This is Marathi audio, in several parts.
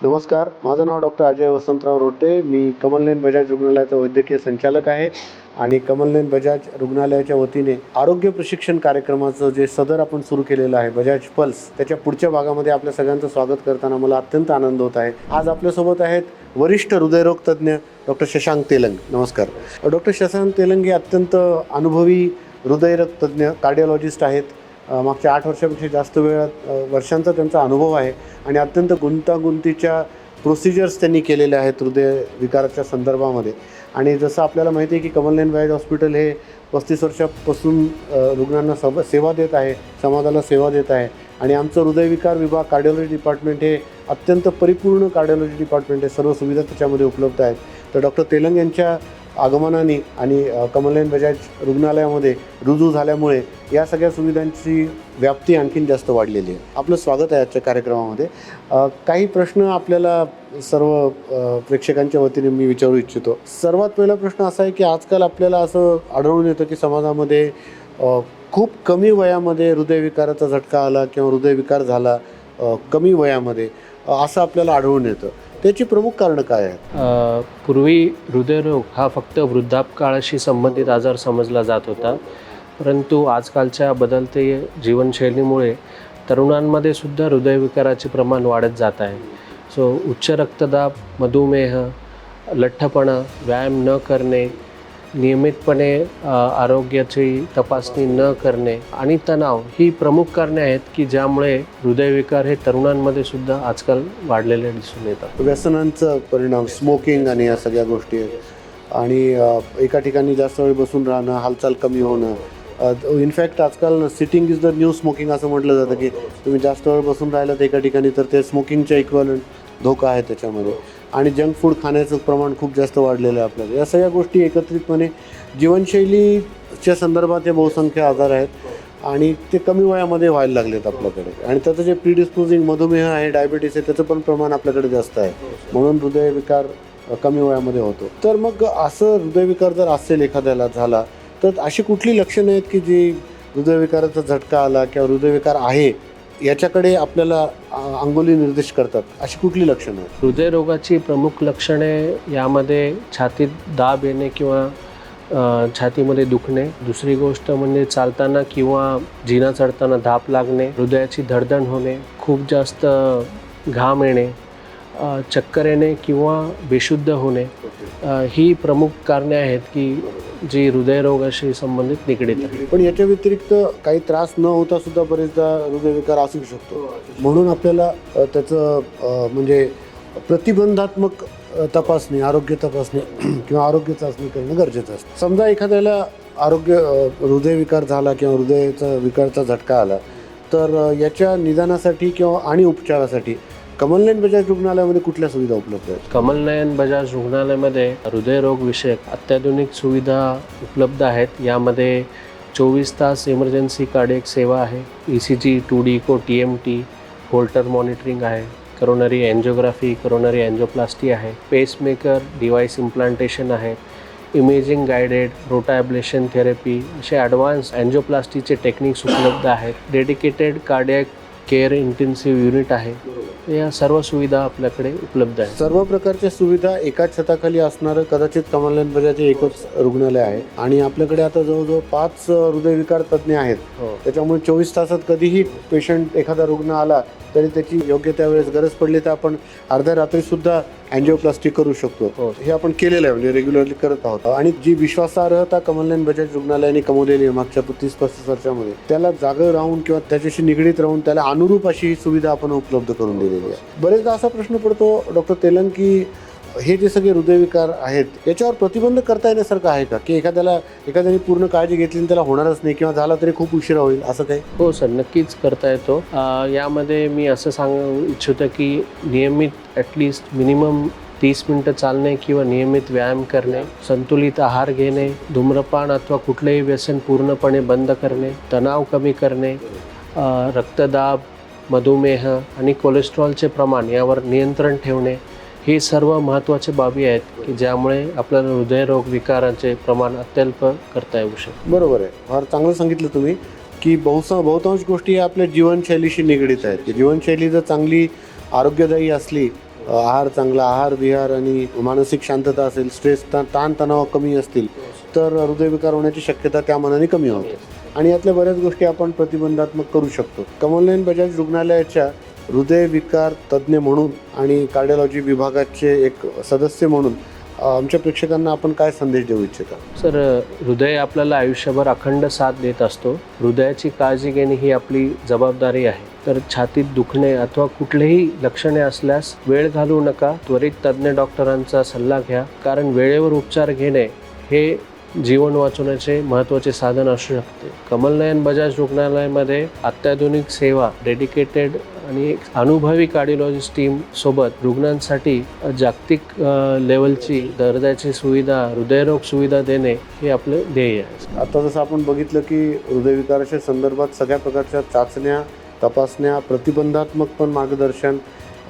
नमस्कार, माझं नाव डॉक्टर अजय वसंतराव रोटे. मी कमलनयन बजाज रुग्णालयाचा वैद्यकीय संचालक आहे आणि कमलनयन बजाज रुग्णालयाच्या वतीने आरोग्य प्रशिक्षण कार्यक्रमाचं जे सदर आपण सुरू केलेलं आहे बजाज पल्स, त्याच्या पुढच्या भागामध्ये आपल्या सगळ्यांचं स्वागत करताना मला अत्यंत आनंद होत आहे. आज आपल्यासोबत आहेत वरिष्ठ हृदयरोग तज्ज्ञ डॉक्टर शशांक तेलंग. नमस्कार. डॉक्टर शशांक तेलंग हे अत्यंत अनुभवी हृदयरोग तज्ज्ञ कार्डिओलॉजिस्ट आहेत. मागच्या 8 वर्षापेक्षा जास्त वर्षांचा त्यांचा अनुभव आहे आणि अत्यंत गुंतागुंतीच्या प्रोसिजर्स त्यांनी केलेल्या आहेत हृदयविकाराच्या संदर्भामध्ये. आणि जसं आपल्याला माहिती आहे की कमलनयन बजाज हॉस्पिटल हे 35 वर्षापासून रुग्णांना सेवा देत आहे, समाजाला सेवा देत आहे. आणि आमचं हृदयविकार विभाग कार्डिओलॉजी डिपार्टमेंट हे अत्यंत परिपूर्ण कार्डिओलॉजी डिपार्टमेंट आहे. सर्व सुविधा त्याच्यामध्ये उपलब्ध आहेत. तर डॉक्टर तेलंग यांच्या आगमनाने आणि कमलनयन बजाज रुग्णालयामध्ये रुजू झाल्यामुळे या सगळ्या सुविधांची व्याप्ती आणखीन जास्त वाढलेली आहे. आपलं स्वागत आहे आजच्या कार्यक्रमामध्ये. काही प्रश्न आपल्याला सर्व प्रेक्षकांच्या वतीने मी विचारू इच्छितो. सर्वात पहिला प्रश्न असा आहे की आजकाल आपल्याला असं आढळून येतं की समाजामध्ये खूप कमी वयामध्ये हृदयविकाराचा झटका आला किंवा हृदयविकार झाला कमी वयामध्ये, असं आपल्याला आढळून येतं. त्याची प्रमुख कारणं काय आहेत? पूर्वी हृदयरोग हा फक्त वृद्धापकाळाशी संबंधित आजार समजला जात होता, परंतु आजकालच्या बदलते जीवनशैलीमुळे तरुणांमध्ये सुद्धा हृदयविकाराचे प्रमाण वाढत जात आहे. उच्च रक्तदाब, मधुमेह, लठ्ठपणा, व्यायाम न करणे, नियमितपणे आरोग्याची तपासणी न करणे आणि तणाव ही प्रमुख कारणे आहेत की ज्यामुळे हृदयविकार हे तरुणांमध्ये सुद्धा आजकाल वाढलेले दिसून येतात. व्यसनांचा परिणाम, स्मोकिंग आणि या सगळ्या गोष्टी आहेत. आणि एका ठिकाणी जास्त वेळ बसून राहणं, हालचाल कमी होणं. इनफॅक्ट आजकाल sitting is the new smoking असं म्हटलं जातं की तुम्ही जास्त वेळ बसून राहिलं तर एका ठिकाणी तर ते स्मोकिंगच्या इक्वलंट धोका आहे त्याच्यामध्ये. आणि जंक फूड खाण्याचं प्रमाण खूप जास्त वाढलेलं आहे आपल्याला. या सगळ्या गोष्टी एकत्रितपणे जीवनशैलीच्या संदर्भात हे बहुसंख्य आजार आहेत आणि ते कमी वयामध्ये व्हायला लागलेत आपल्याकडे. आणि त्याचं जे प्रिडिस्पोजिंग मधुमेह आहे, डायबिटीस आहे, त्याचं पण प्रमाण आपल्याकडे जास्त आहे. म्हणून हृदयविकार कमी वयामध्ये होतो. तर मग असं हृदयविकार जर असेल एखाद्याला झाला तर अशी कुठली लक्षणं आहेत की जी हृदयविकाराचा झटका आला किंवा हृदयविकार आहे याच्याकडे आपल्याला अंगुली निर्देश करतात? अशी कुठली लक्षणं आहेत? हृदयरोगाची प्रमुख लक्षणे यामध्ये छातीत दाब येणे किंवा छातीमध्ये दुखणे. दुसरी गोष्ट म्हणजे चालताना किंवा जिना चढताना धाप लागणे, हृदयाची धडधड होणे, खूप जास्त घाम येणे, चक्कर येणे किंवा बेशुद्ध होणे. ही प्रमुख कारणे आहेत की जी हृदयरोगाशी संबंधित निगडीत आहे. पण याच्या व्यतिरिक्त काही त्रास न होता सुद्धा बरेचदा हृदयविकार असू शकतो. म्हणून आपल्याला त्याचं म्हणजे प्रतिबंधात्मक तपासणी, आरोग्य तपासणी किंवा आरोग्य चाचणी करणं गरजेचं असतं. समजा एखाद्याला हृदयविकार झाला किंवा हृदयाचा विकारचा झटका आला तर याच्या निदानासाठी किंवा आणि उपचारासाठी कमलनयन बजाज रुग्णालयामध्ये कुठल्या सुविधा उपलब्ध आहेत? कमलनयन बजाज रुग्णालयामध्ये हृदयरोग विषयक अत्याधुनिक सुविधा उपलब्ध आहेत. यामध्ये 24 तास इमर्जन्सी कार्डियक सेवा आहे, ECG, 2D इको, TMT, होल्टर मॉनिटरिंग आहे, करोनरी एन्जिओग्राफी, करोनरी एन्जिओप्लास्टी आहे, पेसमेकर डिव्हाइस इम्प्लांटेशन आहे, इमेजिंग गायडेड रोटाएब्लेशन थेरपी असे ॲडव्हान्स एन्जिओप्लास्टीचे टेक्निक्स उपलब्ध आहेत. Dedicated cardiac care intensive unit आहे. या सर्व सुविधा आपल्याकडे उपलब्ध आहेत. सर्व प्रकारच्या सुविधा एकाच छताखाली असणारं कदाचित कमलनयन बजाज एकच रुग्णालय आहे. आणि आपल्याकडे आता जवळजवळ 5 हृदयविकार तज्ज्ञ आहेत. त्याच्यामुळे 24 तासात कधीही पेशंट एखादा रुग्ण आला तरी त्याची योग्य त्यावेळेस गरज पडली तर आपण अर्ध्या रात्रीसुद्धा अँजिओप्लास्टी करू शकतो. हे आपण केलेलं आहे, म्हणजे रेग्युलरली करत आहोत. आणि जी विश्वासार्हता कमलनयन बजाज रुग्णालयाने कमवलेली आहे मागच्या 30-35 वर्षामध्ये, त्याला जागं राहून किंवा त्याच्याशी निगडीत राहून त्याला अनुरूप अशी ही सुविधा आपण उपलब्ध करून दिलेली आहे. बरेचदा असा प्रश्न पडतो डॉक्टर तेलंग की हे जे सगळे हृदयविकार आहेत याच्यावर प्रतिबंध करता येण्यासारखं आहे का, की एखाद्याने पूर्ण काळजी घेतली त्याला होणारच नाही किंवा झाला तरी खूप उशिरा होईल, असं काही? हो सर, नक्कीच करता येतो. यामध्ये मी असं सांगू इच्छितो की नियमित ॲटलिस्ट मिनिमम 30 मिनटं चालणे किंवा नियमित व्यायाम करणे, संतुलित आहार घेणे, धूम्रपान अथवा कुठलेही व्यसन पूर्णपणे बंद करणे, तणाव कमी करणे, रक्तदाब, मधुमेह आणि कोलेस्ट्रॉलचे प्रमाण यावर नियंत्रण ठेवणे, हे सर्व महत्त्वाचे बाबी आहेत की ज्यामुळे आपल्याला हृदयरोग विकाराचे प्रमाण अत्यल्प करता येऊ शकते. बरोबर आहे. फार चांगलं सांगितलं तुम्ही की बहुतांश गोष्टी आपल्या जीवनशैलीशी निगडीत आहेत. की जीवनशैली जर चांगली आरोग्यदायी असली आहार चांगला, आहार विहार आणि मानसिक शांतता असेल, स्ट्रेस ताणतणाव कमी असतील तर हृदयविकार होण्याची शक्यता त्या मानाने कमी होते. आणि यातल्या बऱ्याच गोष्टी आपण प्रतिबंधात्मक करू शकतो. कमलनयन बजाज रुग्णालयाच्या हृदयविकार तज्ज्ञ म्हणून आणि कार्डिओलॉजी विभागाचे एक सदस्य म्हणून आमच्या प्रेक्षकांना आपण काय संदेश देऊ इच्छिता? सर, हृदय आपल्याला आयुष्यभर अखंड साथ देत असतो. हृदयाची काळजी घेणे ही आपली जबाबदारी आहे. तर छातीत दुखणे अथवा कुठलेही लक्षणे असल्यास वेळ घालवू नका. त्वरित तज्ज्ञ डॉक्टरांचा सल्ला घ्या, कारण वेळेवर उपचार घेणे हे जीवन वाचवण्याचे महत्त्वाचे साधन असू शकते. कमलनयन बजाज रुग्णालयामध्ये अत्याधुनिक सेवा, डेडिकेटेड आणि एक अनुभवी कार्डिओलॉजिस्ट टीम सोबत रुग्णांसाठी जागतिक लेवलची दर्जाची सुविधा, हृदयरोग सुविधा देणे हे आपले ध्येय आहे. आता जसं आपण बघितलं की हृदयविकाराच्या संदर्भात सगळ्या प्रकारच्या चाचण्या, तपासण्या, प्रतिबंधात्मक पण मार्गदर्शन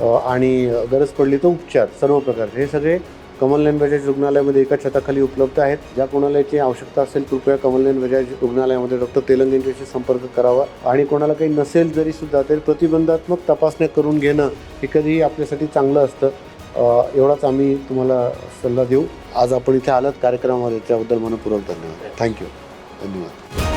आणि गरज पडली तर उपचार सर्व प्रकारचे हे सगळे कमलनयन बजाज रुग्णालयामध्ये एका छताखाली उपलब्ध आहेत. ज्या कोणाला याची आवश्यकता असेल कृपया कमलनयन बजाज रुग्णालयामध्ये डॉक्टर तेलंग यांच्याशी संपर्क करावा. आणि कोणाला काही नसेल जरी सुद्धा तरी प्रतिबंधात्मक तपासण्या करून घेणं हे कधीही आपल्यासाठी चांगलं असतं. एवढाच आम्ही तुम्हाला सल्ला देऊ. आज आपण इथे आलात कार्यक्रमामध्ये त्याबद्दल मनपूर्वक धन्यवाद. थँक्यू. धन्यवाद.